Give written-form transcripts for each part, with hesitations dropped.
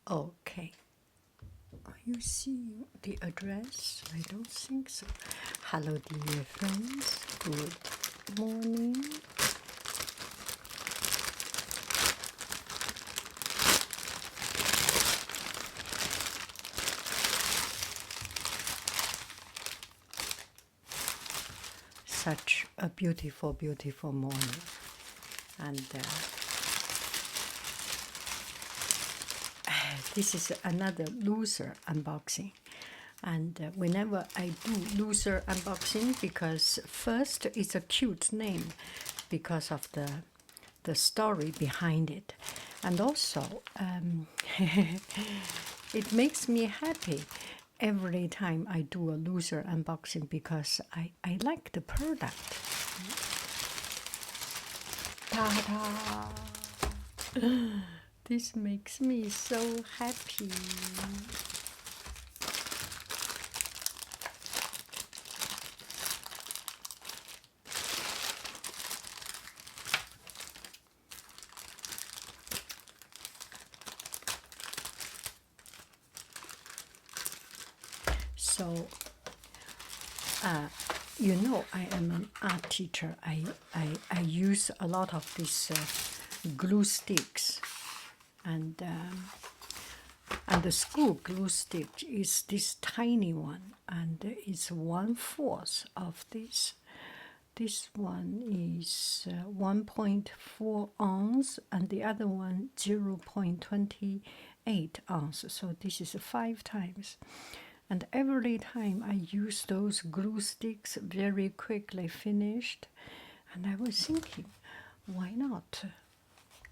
Okay. You see the address? I don't think so. Hello, dear friends. Good morning. Such a beautiful, beautiful morning. And this is another loser unboxing. And whenever I do loser unboxing, because first it's a cute name because of the story behind it. And also, it makes me happy every time I do a loser unboxing because I like the product. Ta-da! This makes me so happy. So, you know, I am an art teacher. I use a lot of these glue sticks, and the school glue stick is this tiny one, and it's 1/4 of this. This one is 1.4 ounce, and the other one 0.28 ounce. So this is 5 times. And every time I use those glue sticks, very quickly finished. And I was thinking, why not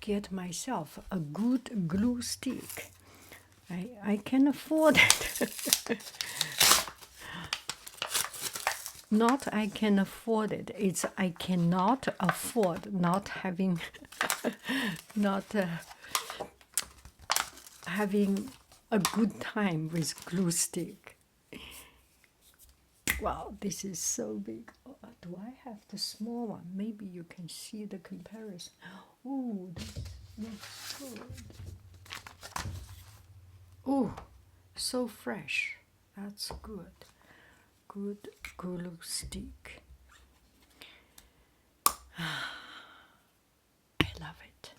get myself a good glue stick? I can afford it. Not I can afford it. It's I cannot afford not having, not having a good time with glue stick. Wow, this is so big. Oh, do I have the small one? Maybe you can see the comparison. Oh, this looks good. Oh, so fresh. That's good. Good glue stick. I love it.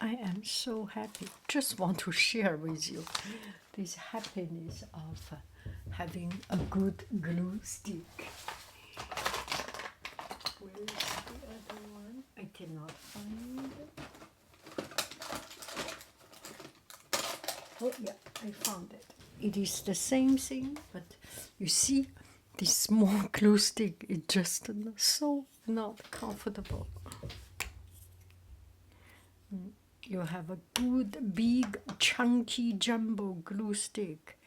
I am so happy. Just want to share with you this happiness of having a good glue stick. Where is the other one? I cannot find it. Oh yeah, I found it. It is the same thing, but you see, this small glue stick is just so not comfortable. You have a good, big, chunky, jumbo glue stick.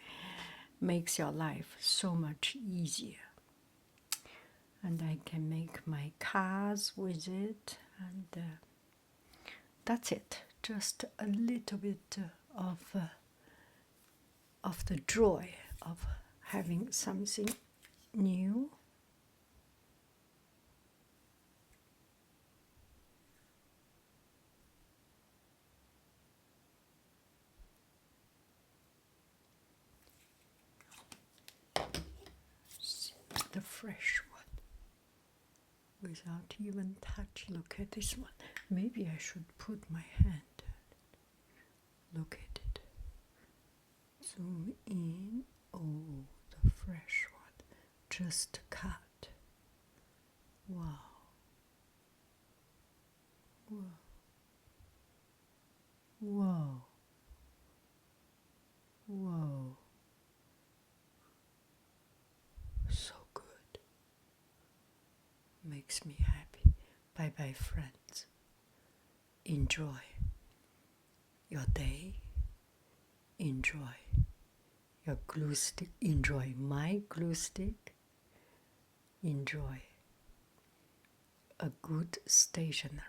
Makes your life so much easier. And I can make my cards with it, and that's it. Just a little bit of the joy of having something new. The fresh one, without even touch. Look at this one. Maybe I should put my hand. Look at it. Zoom in. Oh, the fresh one. Just cut. Wow. Whoa. Whoa. Whoa. So good. Makes me happy. Bye bye, friends. Enjoy your day. Enjoy your glue stick. Enjoy my glue stick. Enjoy a good stationery.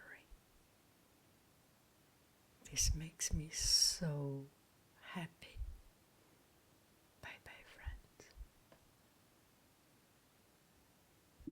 This makes me so happy.